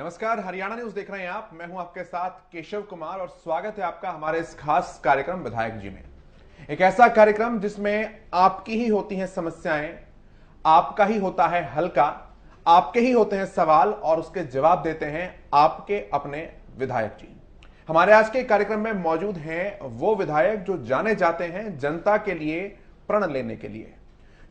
नमस्कार, हरियाणा न्यूज देख रहे हैं आप। मैं हूं आपके साथ केशव कुमार और स्वागत है आपका हमारे इस खास कार्यक्रम विधायक जी में। एक ऐसा कार्यक्रम जिसमें आपकी ही होती हैं समस्याएं, आपका ही होता है हल्का, आपके ही होते हैं सवाल और उसके जवाब देते हैं आपके अपने विधायक जी। हमारे आज के कार्यक्रम में मौजूद हैं वो विधायक जो जाने जाते हैं जनता के लिए प्रण लेने के लिए,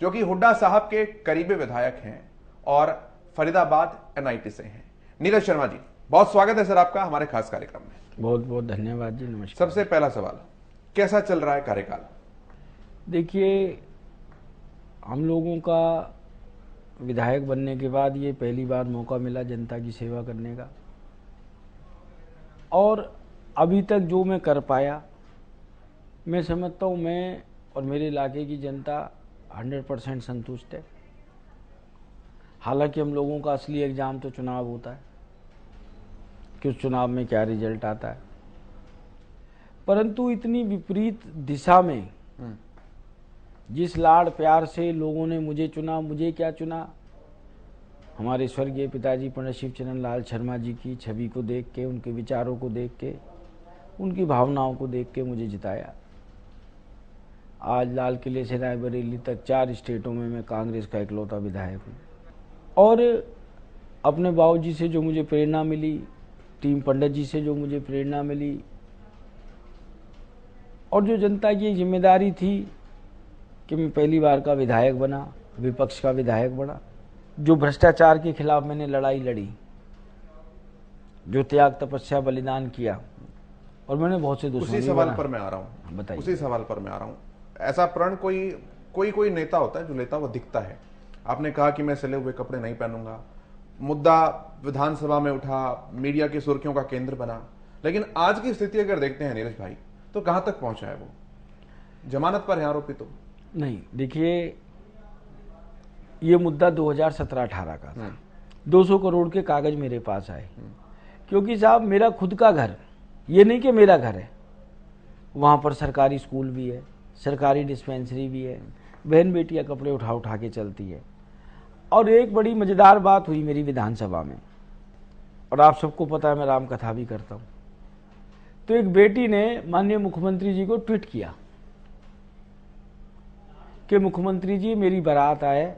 जो कि हुड्डा साहब के करीबी विधायक हैं और फरीदाबाद एनआईटी से हैं। नीरज शर्मा जी, बहुत स्वागत है सर आपका हमारे खास कार्यक्रम में। बहुत बहुत धन्यवाद जी। नमस्कार। सबसे पहला सवाल, कैसा चल रहा है कार्यकाल? देखिए, हम लोगों का विधायक बनने के बाद ये पहली बार मौका मिला जनता की सेवा करने का, और अभी तक जो मैं कर पाया, मैं समझता हूँ मैं और मेरे इलाके की जनता 100% संतुष्ट है। हालांकि हम लोगों का असली एग्जाम तो चुनाव होता है कि उस चुनाव में क्या रिजल्ट आता है, परंतु इतनी विपरीत दिशा में जिस लाड़ प्यार से लोगों ने मुझे चुना, मुझे क्या चुना, हमारे स्वर्गीय पिताजी पंडित शिवचरण लाल शर्मा जी की छवि को देख के, उनके विचारों को देख के, उनकी भावनाओं को देख के मुझे जिताया। आज लाल किले से रायबरेली तक 4 स्टेटों में मैं कांग्रेस का इकलौता विधायक हूँ। और अपने बाबूजी से जो मुझे प्रेरणा मिली, टीम पंडित जी से जो मुझे प्रेरणा मिली, और जो जनता की जिम्मेदारी थी कि मैं पहली बार का विधायक बना, विपक्ष का विधायक बना, जो भ्रष्टाचार के खिलाफ मैंने लड़ाई लड़ी, जो त्याग तपस्या बलिदान किया, और मैंने बहुत से दुश्मन। उसी सवाल पर मैं आ रहा हूँ। बताइए। उसी सवाल पर मैं आ रहा हूँ। ऐसा प्रण कोई नेता होता है जो लेता हुआ दिखता है। आपने कहा कि मैं सिले हुए कपड़े नहीं पहनूंगा, मुद्दा विधानसभा में उठा, मीडिया की सुर्खियों का केंद्र बना, लेकिन आज की स्थिति अगर देखते हैं नीरज भाई, तो कहां तक पहुंचा है वो? जमानत पर है आरोपी तो नहीं। देखिए, ये मुद्दा 2017-18 का था। 200 करोड़ के कागज मेरे पास आए, क्योंकि साहब मेरा खुद का घर, ये नहीं कि मेरा घर है, वहाँ पर सरकारी स्कूल भी है, सरकारी डिस्पेंसरी भी है, बहन बेटियाँ कपड़े उठा उठा के चलती है। और एक बड़ी मज़ेदार बात हुई मेरी विधानसभा में, और आप सबको पता है मैं राम कथा भी करता हूँ। तो एक बेटी ने माननीय मुख्यमंत्री जी को ट्वीट किया कि मुख्यमंत्री जी, मेरी बारात आए,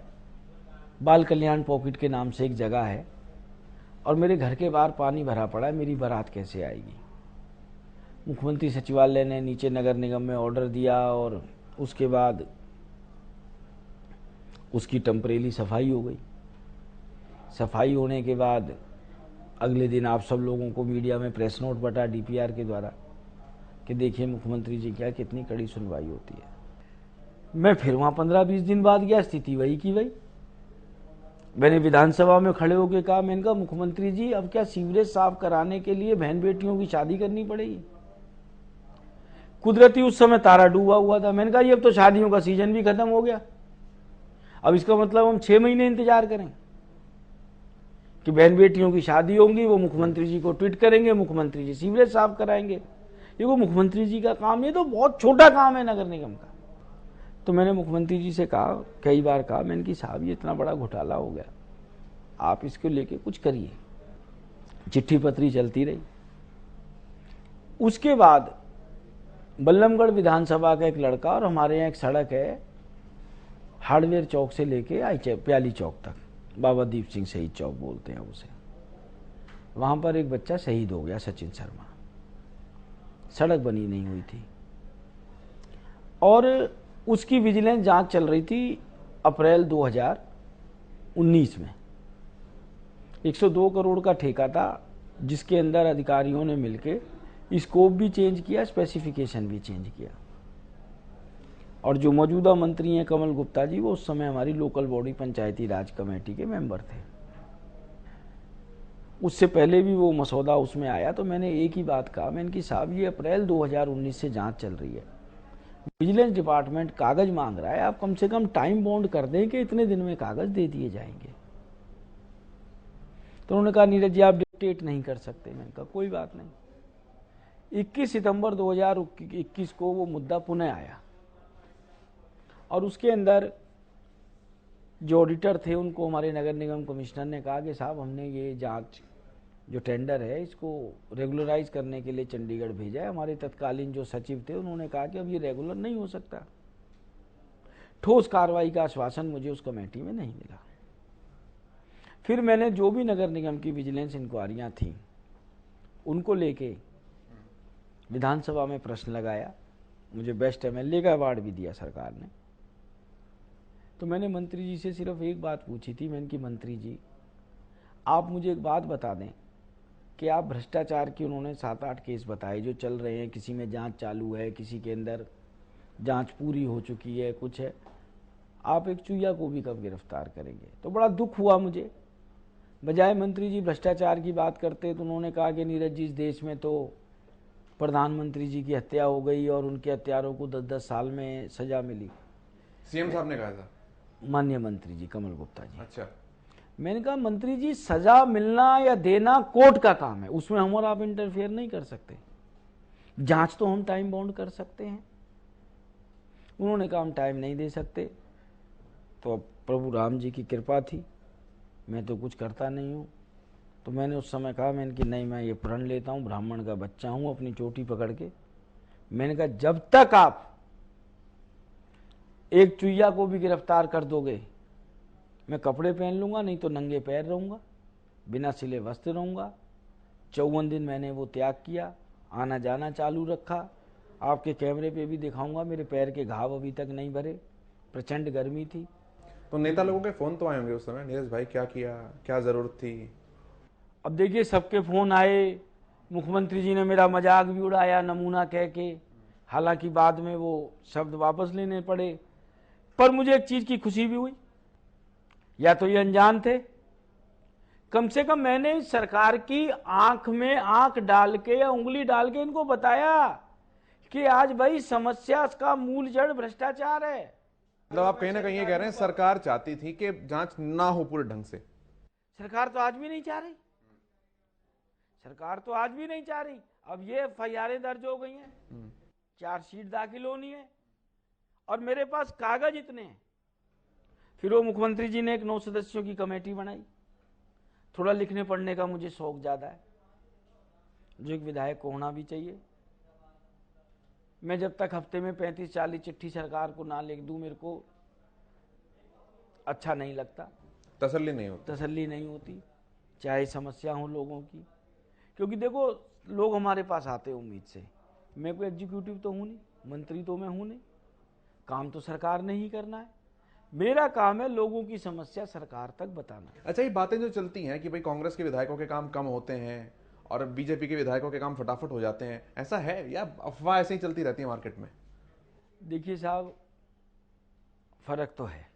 बाल कल्याण पॉकेट के नाम से एक जगह है, और मेरे घर के बाहर पानी भरा पड़ा है, मेरी बारात कैसे आएगी। मुख्यमंत्री सचिवालय ने नीचे नगर निगम में ऑर्डर दिया, और उसके बाद उसकी टेम्परेरी सफाई हो गई। सफाई होने के बाद अगले दिन आप सब लोगों को मीडिया में प्रेस नोट बटा डीपीआर के द्वारा कि देखिए मुख्यमंत्री जी क्या कितनी कड़ी सुनवाई होती है। मैं फिर वहाँ 15-20 दिन बाद गया, स्थिति वही की वही। मैंने विधानसभा में खड़े होकर कहा, मैंने कहा मुख्यमंत्री जी, अब क्या सीवरेज साफ कराने के लिए बहन बेटियों की शादी करनी पड़ेगी? कुदरती उस समय तारा डूबा हुआ था। मैंने कहा ये अब तो शादियों का सीजन भी खत्म हो गया, अब इसका मतलब हम 6 महीने इंतजार करें कि बहन बेटियों की शादी होंगी, वो मुख्यमंत्री जी को ट्वीट करेंगे, मुख्यमंत्री जी सीवरेज साफ कराएंगे। ये वो मुख्यमंत्री जी का काम, ये तो बहुत छोटा काम है नगर निगम का। तो मैंने मुख्यमंत्री जी से कहा, कई बार कहा, मैंने कि साहब ये इतना बड़ा घोटाला हो गया, आप इसको लेके कुछ करिए। चिट्ठी पत्री चलती रही। उसके बाद बल्लमगढ़ विधानसभा का एक लड़का, और हमारे यहाँ एक सड़क है हार्डवेयर चौक से लेके प्याली चौक तक, बाबा दीप सिंह शहीद चौक बोलते हैं उसे, वहाँ पर एक बच्चा शहीद हो गया, सचिन शर्मा। सड़क बनी नहीं हुई थी, और उसकी विजिलेंस जांच चल रही थी अप्रैल 2019 में। 102 करोड़ का ठेका था, जिसके अंदर अधिकारियों ने मिलके स्कोप भी चेंज किया, स्पेसिफिकेशन भी चेंज किया। और जो मौजूदा मंत्री हैं कमल गुप्ता जी, वो उस समय हमारी लोकल बॉडी पंचायती राज कमेटी के मेंबर थे। उससे पहले भी वो मसौदा उसमें आया, तो मैंने एक ही बात कहा, मैंने कि साहब ये अप्रैल 2019 से जांच चल रही है, विजिलेंस डिपार्टमेंट कागज मांग रहा है, आप कम से कम टाइम बाउंड कर दें कि इतने दिन में कागज दे दिए जाएंगे। तो उन्होंने कहा नीरज जी आप डिक्टेट नहीं कर सकते। मैंने कहा कोई बात नहीं। 21 सितंबर 2021 को वो मुद्दा पुनः आया, और उसके अंदर जो ऑडिटर थे उनको हमारे नगर निगम कमिश्नर ने कहा कि साहब हमने ये जांच जो टेंडर है इसको रेगुलराइज करने के लिए चंडीगढ़ भेजा है। हमारे तत्कालीन जो सचिव थे उन्होंने कहा कि अब ये रेगुलर नहीं हो सकता। ठोस कार्रवाई का आश्वासन मुझे उस कमेटी में नहीं मिला। फिर मैंने जो भी नगर निगम की विजिलेंस इंक्वायरियां थी उनको लेके विधानसभा में प्रश्न लगाया। मुझे बेस्ट एमएलए का अवार्ड भी दिया सरकार ने। तो मैंने मंत्री जी से सिर्फ एक बात पूछी थी। मैंने कि मंत्री जी आप मुझे एक बात बता दें कि आप भ्रष्टाचार की, उन्होंने 7-8 केस बताए जो चल रहे हैं, किसी में जांच चालू है, किसी के अंदर जांच पूरी हो चुकी है, कुछ है, आप एक चुईया को भी कब गिरफ्तार करेंगे? तो बड़ा दुख हुआ मुझे। बजाय मंत्री जी भ्रष्टाचार की बात करते तो उन्होंने कहा कि नीरज जी इस देश में तो प्रधानमंत्री जी की हत्या हो गई और उनके हत्यारों को 10-10 साल में सजा मिली। सीएम साहब ने कहा था? माननीय मंत्री जी कमल गुप्ता जी। अच्छा। मैंने कहा मंत्री जी सजा मिलना या देना कोर्ट का काम है, उसमें हम और आप इंटरफेयर नहीं कर सकते। जांच तो हम टाइम बाउंड कर सकते हैं। उन्होंने कहा हम टाइम नहीं दे सकते। तो अब प्रभु राम जी की कृपा थी, मैं तो कुछ करता नहीं हूं। तो मैंने उस समय कहा, मैंने कि नहीं, मैं ये प्रण लेता हूं, ब्राह्मण का बच्चा हूं, अपनी चोटी पकड़ के। मैंने कहा जब तक आप एक चुईया को भी गिरफ्तार कर दोगे मैं कपड़े पहन लूंगा, नहीं तो नंगे पैर रहूंगा, बिना सिले वस्त्र रहूंगा। 54 दिन मैंने वो त्याग किया, आना जाना चालू रखा। आपके कैमरे पे भी दिखाऊंगा, मेरे पैर के घाव अभी तक नहीं भरे, प्रचंड गर्मी थी। तो नेता लोगों के फोन तो आए होंगे उस समय, नीरज भाई क्या किया, क्या जरूरत थी? अब देखिए सबके फोन आए। मुख्यमंत्री जी ने मेरा मजाक भी उड़ाया नमूना कह के, हालांकि बाद में वो शब्द वापस लेने पड़े। पर मुझे एक चीज की खुशी भी हुई, या तो ये अनजान थे, कम से कम मैंने इस सरकार की आंख में आंख डाल के या उंगली डाल के इनको बताया कि आज भाई समस्या का मूल जड़ भ्रष्टाचार है। मतलब आप कहीं ना कहीं ये कह रहे हैं सरकार चाहती थी कि जांच ना हो पूरे ढंग से। सरकार तो आज भी नहीं चाह रही। सरकार तो आज भी नहीं चाह रही। अब ये एफआईआर दर्ज हो गई हैं, चार्जशीट दाखिल होनी है और मेरे पास कागज इतने हैं। फिर वो मुख्यमंत्री जी ने एक 9 सदस्यों की कमेटी बनाई। थोड़ा लिखने पढ़ने का मुझे शौक ज्यादा है, जो एक विधायक को होना भी चाहिए। मैं जब तक हफ्ते में 35-40 चिट्ठी सरकार को ना लिख दूं मेरे को अच्छा नहीं लगता, तसल्ली नहीं होती। तसल्ली नहीं होती, चाहे समस्या हो लोगों की। क्योंकि देखो लोग हमारे पास आते हैं उम्मीद से, मैं कोई एग्जीक्यूटिव तो हूं नहीं, मंत्री तो मैं हूं नहीं, काम तो सरकार ने ही करना है। मेरा काम है लोगों की समस्या सरकार तक बताना। अच्छा, ये बातें जो चलती हैं कि भाई कांग्रेस के विधायकों के काम कम होते हैं और बीजेपी के विधायकों के काम फटाफट हो जाते हैं, ऐसा है या अफवाह ऐसे ही चलती रहती है मार्केट में? देखिए साहब, फर्क तो है।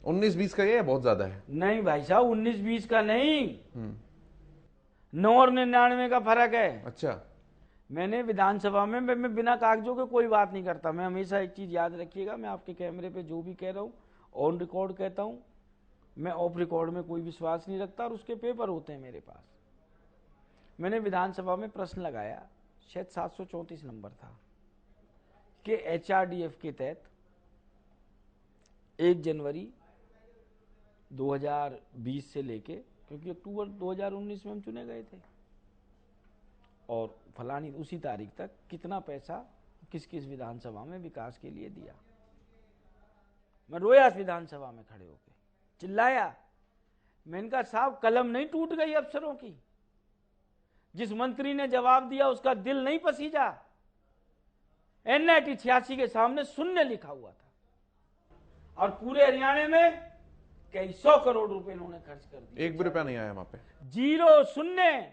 19-20 का ये बहुत ज्यादा है। नहीं भाई साहब, 19-20 का नहीं, 9 और 99 का फर्क है। अच्छा। मैंने विधानसभा में मैं बिना कागजों के कोई बात नहीं करता। मैं हमेशा एक चीज याद रखिएगा, मैं आपके कैमरे पे जो भी कह रहा हूं ऑन रिकॉर्ड कहता हूं। मैं ऑफ रिकॉर्ड में कोई विश्वास नहीं रखता और उसके पेपर होते हैं मेरे पास। मैंने विधानसभा में प्रश्न लगाया, शायद 734 नंबर था, कि एचआरडीएफ के तहत 1 जनवरी 2020 से लेके, क्योंकि अक्टूबर 2019 में हम चुने गए थे, और फलानी उसी तारीख तक कितना पैसा किस किस विधानसभा में विकास के लिए दिया। मैं रोया विधानसभा में खड़े होके, चिल्लाया। मैंने कहा साहब कलम नहीं टूट गई अफसरों की, जिस मंत्री ने जवाब दिया उसका दिल नहीं पसीजा। NIT 86 के सामने शून्य लिखा हुआ था और पूरे हरियाणा में कई 100 करोड़ रुपए इन्होंने खर्च कर दिए। 1 भी रुपया नहीं आया वहां पे, 0 शून्य।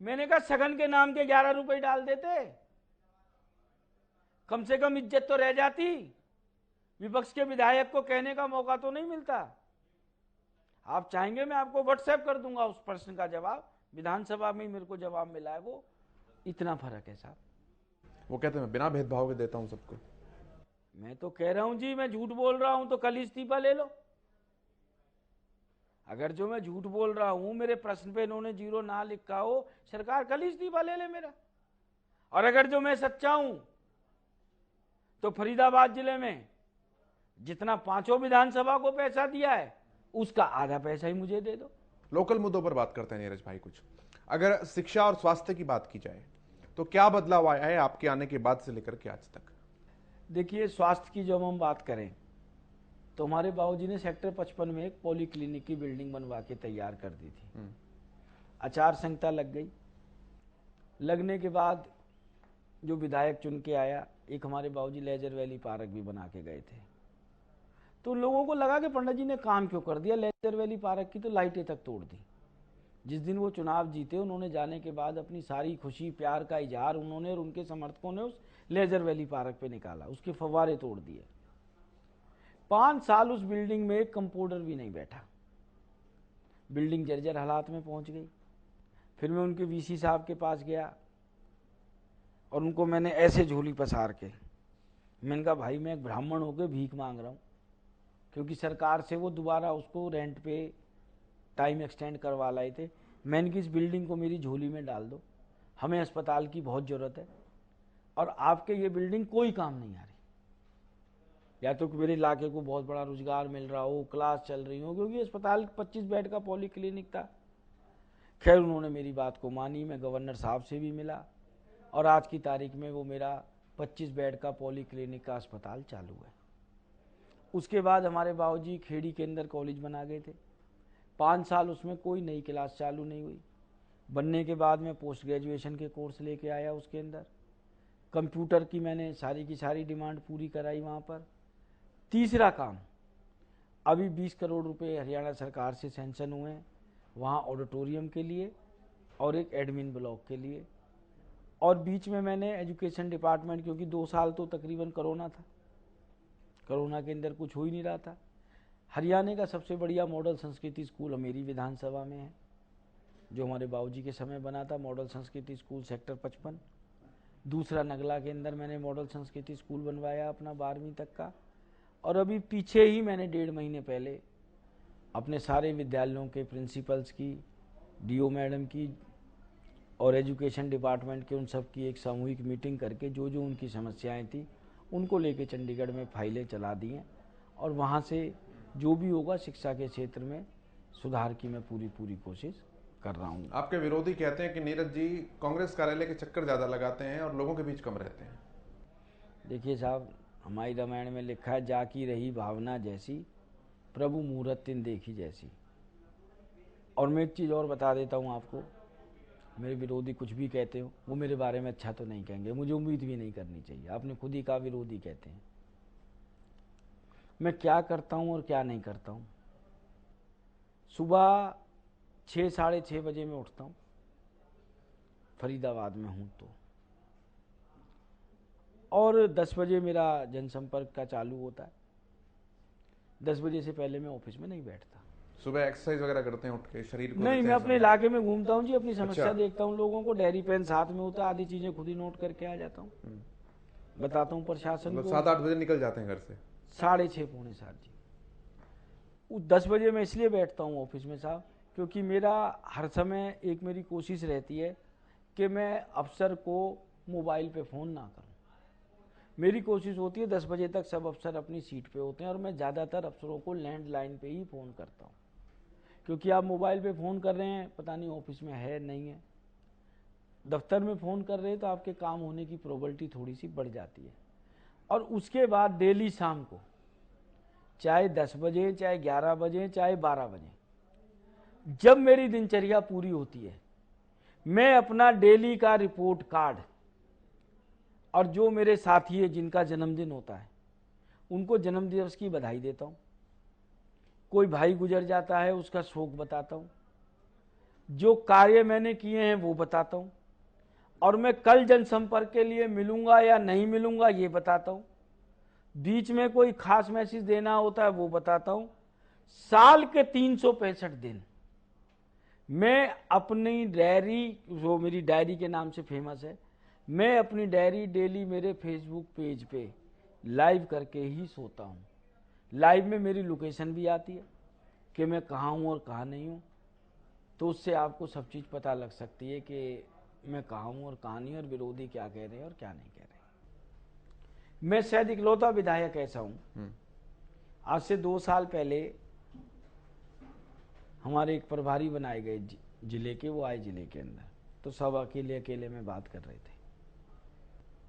मैंने कहा सघन के नाम के 11 रुपए डाल देते, कम से कम इज्जत तो रह जाती। विपक्ष के विधायक को कहने का मौका तो नहीं मिलता। आप चाहेंगे मैं आपको व्हाट्सएप कर दूंगा उस प्रश्न का जवाब, विधानसभा में मेरे को जवाब मिला है वो। इतना फर्क है साहब। वो कहते हैं बिना भेदभाव के देता हूं सबको। मैं तो कह रहा हूं जी, मैं झूठ बोल रहा हूं तो कल इस्तीफा ले लो। अगर जो मैं झूठ बोल रहा हूं, मेरे प्रश्न पे इन्होंने 0 ना लिखा हो, सरकार कल इस्तीफा ले ले मेरा। और अगर जो मैं सच्चा हूं तो फरीदाबाद जिले में जितना 5 विधानसभा को पैसा दिया है उसका आधा पैसा ही मुझे दे दो। लोकल मुद्दों पर बात करते हैं नीरज भाई। कुछ अगर शिक्षा और स्वास्थ्य की बात की जाए तो क्या बदलाव आया है आपके आने के बाद से लेकर के आज तक? देखिए, स्वास्थ्य की जब हम बात करें तो हमारे बाबूजी ने सेक्टर 55 में एक पॉली क्लिनिक की बिल्डिंग बनवा के तैयार कर दी थी। आचार संहिता लग गई। लगने के बाद जो विधायक चुन के आया, एक हमारे बाबूजी लेजर वैली पार्क भी बना के गए थे। तो लोगों को लगा कि पंडित जी ने काम क्यों कर दिया, लेजर वैली पार्क की तो लाइटें तक तोड़ दी। जिस दिन वो चुनाव जीते, उन्होंने जाने के बाद अपनी सारी खुशी प्यार का इजहार उन्होंने और उनके समर्थकों ने उस लेजर वैली पार्क पे निकाला, उसके फव्वारे तोड़ दिए। 5 साल उस बिल्डिंग में एक कंपाउंडर भी नहीं बैठा। बिल्डिंग जर्जर हालात में पहुंच गई। फिर मैं उनके वीसी साहब के पास गया और उनको मैंने ऐसे झोली पसार के मैंने कहा, भाई मैं एक ब्राह्मण होकर भीख मांग रहा हूँ, क्योंकि सरकार से वो दोबारा उसको रेंट पे टाइम एक्सटेंड करवा लाए थे। मैंने कि इस बिल्डिंग को मेरी झोली में डाल दो, हमें अस्पताल की बहुत ज़रूरत है और आपके ये बिल्डिंग कोई काम नहीं आ रही। या तो मेरे इलाके को बहुत बड़ा रोजगार मिल रहा हो, क्लास चल रही हो, क्योंकि अस्पताल 25 बेड का पॉली क्लिनिक था। खैर उन्होंने मेरी बात को मानी। मैं गवर्नर साहब से भी मिला और आज की तारीख में वो मेरा 25 बेड का पॉली क्लिनिक का अस्पताल चालू है। उसके बाद हमारे बाबूजी खेड़ी के अंदर कॉलेज बना गए थे। 5 साल उसमें कोई नई क्लास चालू नहीं हुई। बनने के बाद मैं पोस्ट ग्रेजुएशन के कोर्स लेके आया। उसके अंदर कंप्यूटर की मैंने सारी की सारी डिमांड पूरी कराई वहाँ पर। तीसरा काम, अभी 20 करोड़ रुपए हरियाणा सरकार से सैंक्शन हुए हैं वहाँ ऑडिटोरियम के लिए और एक एडमिन ब्लॉक के लिए। और बीच में मैंने एजुकेशन डिपार्टमेंट, क्योंकि 2 साल तो तकरीबन कोरोना था, कोरोना के अंदर कुछ हो ही नहीं रहा था। हरियाणा का सबसे बढ़िया मॉडल संस्कृति स्कूल मेरी विधानसभा में है, जो हमारे बाबूजी के समय बना था, मॉडल संस्कृति स्कूल सेक्टर 55। दूसरा नगला के अंदर मैंने मॉडल संस्कृति स्कूल बनवाया अपना 12वीं तक का। और अभी पीछे ही मैंने 1.5 महीने पहले अपने सारे विद्यालयों के प्रिंसिपल्स की, डीओ मैडम की और एजुकेशन डिपार्टमेंट के उन सब की एक सामूहिक मीटिंग करके जो जो उनकी समस्याएं थी उनको लेके चंडीगढ़ में फाइलें चला दी हैं और वहाँ से जो भी होगा शिक्षा के क्षेत्र में सुधार की मैं पूरी कोशिश कर रहा हूँ। आपके विरोधी कहते हैं कि नीरज जी कांग्रेस कार्यालय के चक्कर ज्यादा लगाते हैं और लोगों के बीच कम रहते हैं। देखिए साहब, हमारी रामायण में लिखा है, जाकी रही भावना जैसी, प्रभु मूरत तिन देखी जैसी। और मैं एक चीज़ और बता देता हूँ आपको, मेरे विरोधी कुछ भी कहते हो वो मेरे बारे में अच्छा तो नहीं कहेंगे, मुझे उम्मीद भी नहीं करनी चाहिए। आपने खुद ही कहा विरोधी कहते हैं। मैं क्या करता हूँ और क्या नहीं करता हूँ। सुबह 6 साढ़े 6 बजे मैं उठता हूँ, फरीदाबाद में हूँ तो, और 10 बजे मेरा जनसंपर्क का चालू होता है। 10 बजे से पहले मैं ऑफिस में नहीं बैठता। सुबह एक्सरसाइज वगैरह करते हैं उठ के, शरीर को नहीं, मैं अपने इलाके में घूमता हूँ जी, अपनी समस्या अच्छा। देखता हूँ लोगों को, डायरी पेन साथ में होता है, आधी चीजें खुद ही नोट करके आ जाता हूँ, बताता हूँ प्रशासन मतलब को। 7-8 बजे निकल जाते हैं घर से? 6:30 पौने 7 जी। 10 बजे मैं इसलिए बैठता हूँ ऑफिस में साहब, क्योंकि मेरा हर समय एक मेरी कोशिश रहती है कि मैं अफसर को मोबाइल पे फ़ोन ना करूँ। मेरी कोशिश होती है 10 बजे तक सब अफसर अपनी सीट पे होते हैं और मैं ज़्यादातर अफसरों को लैंडलाइन पे ही फ़ोन करता हूँ, क्योंकि आप मोबाइल पे फ़ोन कर रहे हैं, पता नहीं ऑफिस में है नहीं है। दफ्तर में फ़ोन कर रहे हैं तो आपके काम होने की प्रोबेबिलिटी थोड़ी सी बढ़ जाती है। और उसके बाद डेली शाम को, चाहे 10 बजे, चाहे 11 बजे, चाहे 12 बजे, जब मेरी दिनचर्या पूरी होती है, मैं अपना डेली का रिपोर्ट कार्ड और जो मेरे साथी है जिनका जन्मदिन होता है उनको जन्मदिवस की बधाई देता हूँ। कोई भाई गुजर जाता है उसका शोक बताता हूँ, जो कार्य मैंने किए हैं वो बताता हूँ, और मैं कल जनसंपर्क के लिए मिलूंगा या नहीं मिलूंगा ये बताता हूँ। बीच में कोई खास मैसेज देना होता है वो बताता हूँ। साल के 365 दिन मैं अपनी डायरी, जो मेरी डायरी के नाम से फेमस है, मैं अपनी डायरी डेली मेरे फेसबुक पेज पे लाइव करके ही सोता हूँ। लाइव में मेरी लोकेशन भी आती है कि मैं कहाँ हूँ और कहाँ नहीं हूँ, तो उससे आपको सब चीज़ पता लग सकती है कि मैं कहाँ हूँ और कहाँ नहीं, और विरोधी क्या कह रहे हैं और क्या नहीं कह रहे। मैं शायद इकलौता विधायक ऐसा हूँ, आज से 2 साल पहले हमारे एक प्रभारी बनाए गए जिले के, वो आए जिले के अंदर, तो सब अकेले अकेले में बात कर रहे थे।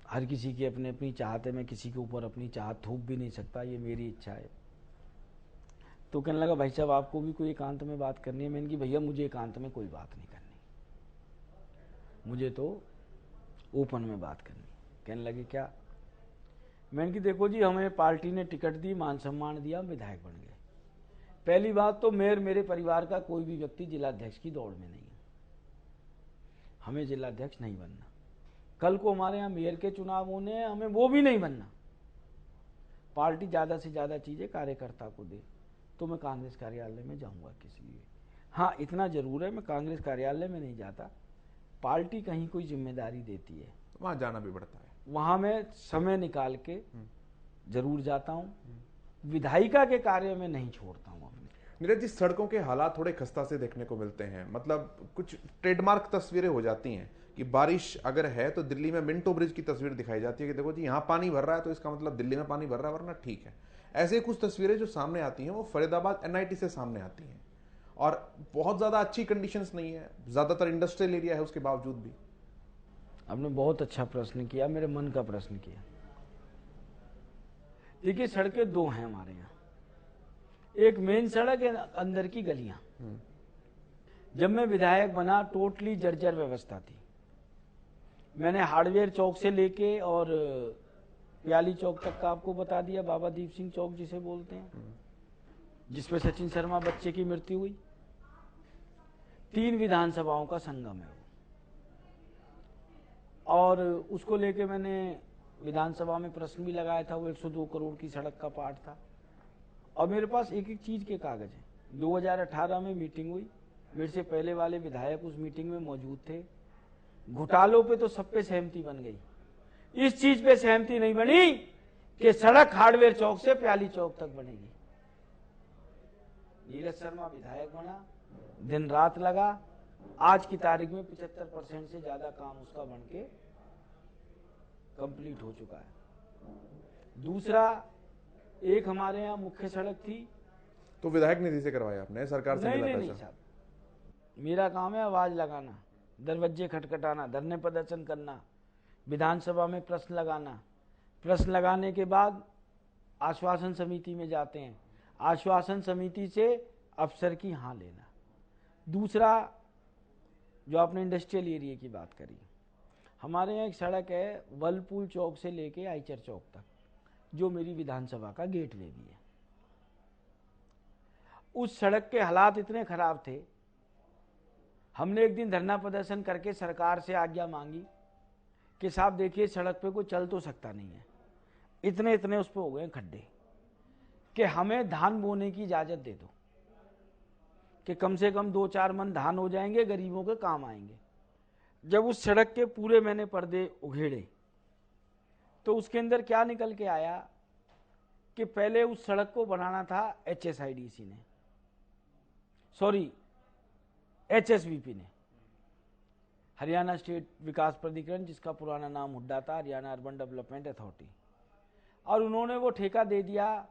हर किसी की अपनी अपनी चाहत है, मैं किसी के ऊपर अपनी चाहत थोप भी नहीं सकता, ये मेरी इच्छा है। तो कहने लगा भाई साहब आपको भी कोई एकांत में बात करनी है? मैंने कि भैया मुझे एकांत में कोई बात नहीं करनी, मुझे तो ओपन में बात करनी। कहने लगे क्या? मैंने कि देखो जी, हमें पार्टी ने टिकट दी, मान सम्मान दिया, हम विधायक बन गए। पहली बात तो मेरे परिवार का कोई भी व्यक्ति जिलाध्यक्ष की दौड़ में नहीं है, हमें जिलाध्यक्ष नहीं बनना। कल को हमारे यहाँ मेयर के चुनाव होने हैं, हमें वो भी नहीं बनना। पार्टी ज्यादा से ज्यादा चीजें कार्यकर्ता को दे, तो मैं कांग्रेस कार्यालय में जाऊंगा किसी लिए। हाँ, इतना जरूर है, मैं कांग्रेस कार्यालय में नहीं जाता, पार्टी कहीं कोई जिम्मेदारी देती है वहां जाना भी पड़ता है, वहां मैं समय निकाल के जरूर जाता हूं। विधायिका के कार्य में नहीं छोड़ता हूं अपने। नीरज जी, सड़कों के हालात थोड़े खस्ता से देखने को मिलते हैं, मतलब कुछ ट्रेडमार्क तस्वीरें हो जाती हैं कि बारिश अगर है तो दिल्ली में मिंटो ब्रिज की तस्वीर दिखाई जाती है कि देखो जी यहाँ पानी भर रहा है तो इसका मतलब दिल्ली में पानी भर रहा है, वरना ठीक है। ऐसे कुछ तस्वीरें जो सामने आती हैं वो फरीदाबाद NIT से सामने आती हैं, और बहुत ज्यादा अच्छी कंडीशंस नहीं है, ज्यादातर इंडस्ट्रियल एरिया है उसके बावजूद भी। आपने बहुत अच्छा प्रश्न किया, मेरे मन का प्रश्न किया। देखिए, सड़कें दो हैं हमारे यहाँ, एक मेन सड़क है, अंदर की गलियां। जब मैं विधायक बना टोटली जर्जर व्यवस्था थी। मैंने हार्डवेयर चौक से लेके और प्याली चौक तक का आपको बता दिया, बाबा दीप सिंह चौक जिसे बोलते हैं, जिसमें सचिन शर्मा बच्चे की मृत्यु हुई। 3 विधानसभाओं का संगम है वो, और उसको लेके मैंने विधानसभा में प्रश्न भी लगाया था। वो 102 करोड़ की सड़क का पार्ट था, और मेरे पास एक एक चीज के कागज हैं। 2018 में मीटिंग हुई, मेरे से पहले वाले विधायक उस मीटिंग में मौजूद थे। घोटालों पे तो सब पे सहमति बन गई, इस चीज पे सहमति नहीं बनी कि सड़क हार्डवेयर चौक से प्याली चौक तक बनेगी। नीरज शर्मा विधायक बना, दिन रात लगा, आज की तारीख में 75% से ज्यादा काम उसका बनके कंप्लीट हो चुका है। दूसरा, एक हमारे यहाँ मुख्य सड़क थी, तो विधायक निधि से करवाया आपने, सरकार से मिला पैसा? नहीं साहब, मेरा काम है आवाज लगाना, दरवाजे खटखटाना, धरने प्रदर्शन करना, विधानसभा में प्रश्न लगाना। प्रश्न लगाने के बाद आश्वासन समिति में जाते हैं, आश्वासन समिति से अफसर की हाँ लेना। दूसरा, जो आपने इंडस्ट्रियल एरिया की बात करी, हमारे यहाँ एक सड़क है वलपुल चौक से लेके आइचर चौक तक, जो मेरी विधानसभा का गेटवे भी है। उस सड़क के हालात इतने खराब थे, हमने एक दिन धरना प्रदर्शन करके सरकार से आज्ञा मांगी कि साहब देखिए सड़क पे कोई चल तो सकता नहीं है, इतने इतने उस पर हो गए खड्डे, कि हमें धान बोने की इजाजत दे दो, कि कम से कम 2-4 मन धान हो जाएंगे, गरीबों के काम आएंगे। जब उस सड़क के पूरे मैंने पर्दे उघेड़े तो उसके अंदर क्या निकल के आया कि पहले उस सड़क को बनाना था HSIDC ने, सॉरी HSVP ने, हरियाणा स्टेट विकास प्राधिकरण, जिसका पुराना नाम हुड्डा था, हरियाणा अर्बन डेवलपमेंट अथॉरिटी, और उन्होंने वो ठेका दे दिया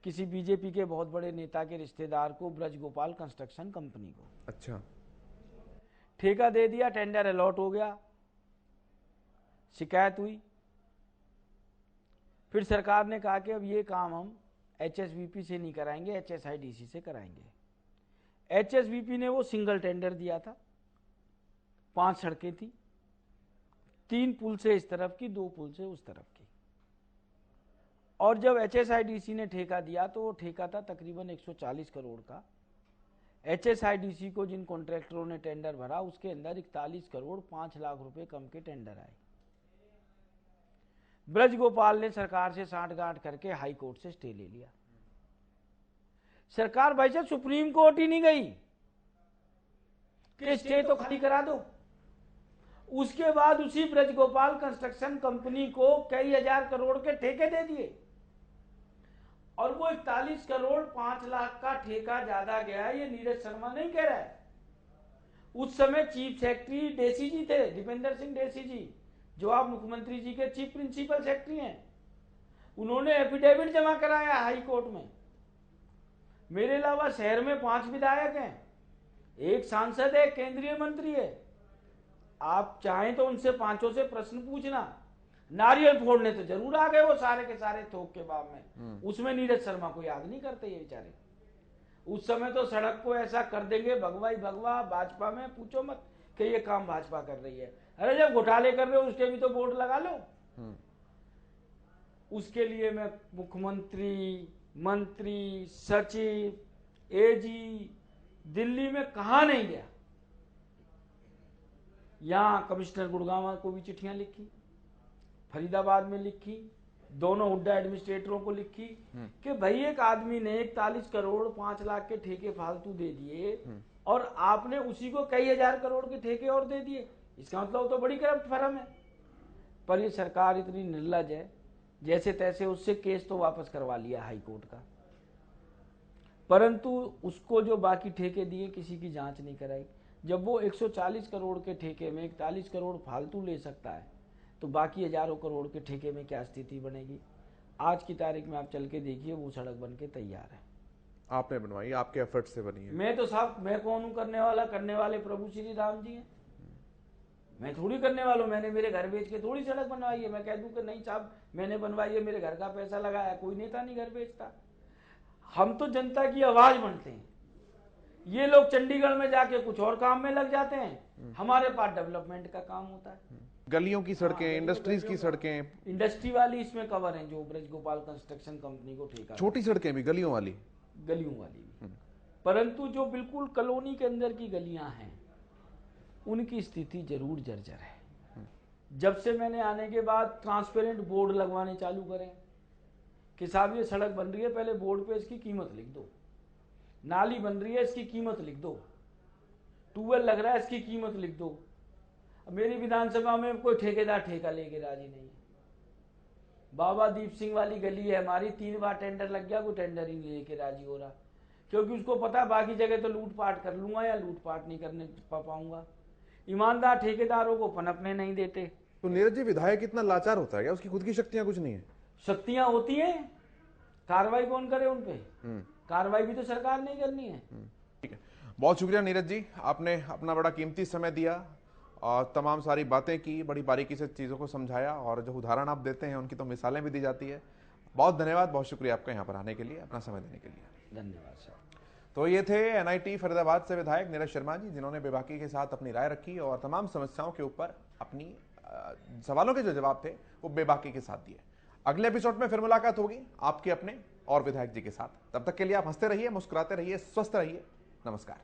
किसी बीजेपी के बहुत बड़े नेता के रिश्तेदार को, ब्रज गोपाल कंस्ट्रक्शन कंपनी को। अच्छा, ठेका दे दिया, टेंडर अलॉट हो गया, शिकायत हुई। फिर सरकार ने कहा कि अब ये काम हम HSVP से नहीं कराएंगे, HSIDC से कराएंगे। HSVP ने वो सिंगल टेंडर दिया था, 5 सड़कें थी, 3 पुल से इस तरफ की, 2 पुल से उस तरफ की। और जब HSIDC ने ठेका दिया तो वो ठेका था तकरीबन 140 करोड़ का। HSIDC को जिन कॉन्ट्रैक्टरों ने टेंडर भरा, उसके अंदर 41 करोड़ 5 लाख रुपए कम के टेंडर आए। ब्रज गोपाल ने सरकार से सांठ-गांठ करके हाई कोर्ट से स्टे ले लिया। सरकार भाई साहब सुप्रीम कोर्ट ही नहीं गई कि स्टे तो खाली करा दो। उसके बाद उसी ब्रज गोपाल कंस्ट्रक्शन कंपनी को कई हजार करोड़ के ठेके दे दिए, और वो 41 करोड़ 5 लाख का ठेका ज्यादा गया, ये नीरज शर्मा नहीं कह रहा है। उस समय चीफ सेक्रेटरी डेसी जी थे, दीपेंद्र सिंह डेसी जी, जो आप मुख्यमंत्री जी के चीफ प्रिंसिपल सेक्रेटरी हैं। उन्होंने एफिडेविट जमा कराया हाई कोर्ट में। मेरे अलावा शहर में 5 विधायक हैं, एक सांसद है, केंद्रीय मंत्री है, आप चाहें तो उनसे पांचों से प्रश्न पूछना। नारियल फोड़ने तो जरूर आ गए वो सारे के सारे थोक के बाद में, उसमें नीरज शर्मा को याद नहीं करते ये बेचारे। उस समय तो सड़क को ऐसा कर देंगे भगवा ही भगवा, भाजपा में पूछो मत कि ये काम भाजपा कर रही है। अरे जब घोटाले कर रहे हो उसके भी तो बोर्ड लगा लो। उसके लिए मैं मुख्यमंत्री, मंत्री, सचिव, एजी दिल्ली में कहां नहीं गया। यहां कमिश्नर गुड़गांव को भी चिट्ठियां लिखी, फरीदाबाद में लिखी, दोनों हुड्डा एडमिनिस्ट्रेटरों को लिखी कि भाई एक आदमी ने 41 करोड़ 5 लाख के ठेके फालतू दे दिए और आपने उसी को कई हजार करोड़ के ठेके और दे दिए, इसका मतलब तो बड़ी करप्ट फर्म है। पर ये सरकार इतनी निर्लज है, जैसे तैसे उससे केस तो वापस करवा लिया हाई कोर्ट का, परंतु उसको जो बाकी ठेके दिए किसी की जांच नहीं कराई। जब वो 140 करोड़ के ठेके में 41 करोड़ फालतू ले सकता है तो बाकी हजारों करोड़ के ठेके में क्या स्थिति बनेगी। आज की तारीख में आप चल के देखिए, वो सड़क बन के तैयार है। आपने बनवाई, आपके एफर्ट से बनी है। मैं तो साहब, मैं कौन हूं करने वाला? करने वाले प्रभु श्री राम जी हैं। मैं थोड़ी करने वाला हूं, मैंने मेरे घर बेच के थोड़ी सड़क बनवाई है। मैं कह दूं कि नहीं साहब मैंने बनवाई है, मेरे घर का पैसा लगाया। कोई नेता नहीं घर बेचता। हम तो जनता की आवाज बनते हैं। ये लोग चंडीगढ़ में जाके कुछ और काम में लग जाते हैं, हमारे पास डेवलपमेंट का काम होता है। गलियों की सड़कें, इंडस्ट्रीज की सड़कें, इंडस्ट्री वाली इसमें कवर है, जो ब्रज गोपाल कंस्ट्रक्शन कंपनी को ठेका, छोटी सड़कें भी, गलियों वाली भी। परंतु जो बिल्कुल कॉलोनी के अंदर की गलियां हैं उनकी स्थिति जरूर जर्जर है। जब से मैंने आने के बाद ट्रांसपेरेंट बोर्ड लगवाने चालू करें कि साहब ये सड़क बन रही है, पहले बोर्ड पे इसकी कीमत लिख दो। नाली बन रही है, इसकी कीमत लिख दो। ट्यूबवेल लग रहा है, इसकी कीमत लिख दो। अब मेरी विधानसभा में कोई ठेकेदार ठेका लेके राजी नहीं है। बाबा दीप सिंह वाली गली है हमारी, 3 बार टेंडर लग गया, कोई टेंडर ही लेके राजी हो रहा, क्योंकि उसको पता है बाकी जगह तो लूटपाट कर लूंगा या लूटपाट नहीं करने पाऊंगा। ईमानदार ठेकेदारों को पनपने नहीं देते। तो नीरज जी, विधायक इतना लाचार होता है क्या? उसकी खुद की शक्तियां कुछ नहीं है? शक्तियां होती हैं, कार्रवाई कौन करे उन पे? कार्रवाई भी तो सरकार नहीं करनी है। ठीक है, बहुत शुक्रिया नीरज जी, आपने अपना बड़ा कीमती समय दिया और तमाम सारी बातें की, बड़ी बारीकी से चीज़ों को समझाया, और जो उदाहरण आप देते हैं उनकी तो मिसालें भी दी जाती है। बहुत धन्यवाद, बहुत शुक्रिया आपका यहाँ पर आने के लिए, अपना समय देने के लिए। धन्यवाद सर। तो ये थे एनआईटी फरीदाबाद से विधायक नीरज शर्मा जी, जिन्होंने बेबाकी के साथ अपनी राय रखी और तमाम समस्याओं के ऊपर अपनी सवालों के जो जवाब थे वो बेबाकी के साथ दिए। अगले एपिसोड में फिर मुलाकात होगी आपके अपने और विधायक जी के साथ। तब तक के लिए आप हंसते रहिए, मुस्कुराते रहिए, स्वस्थ रहिए। नमस्कार।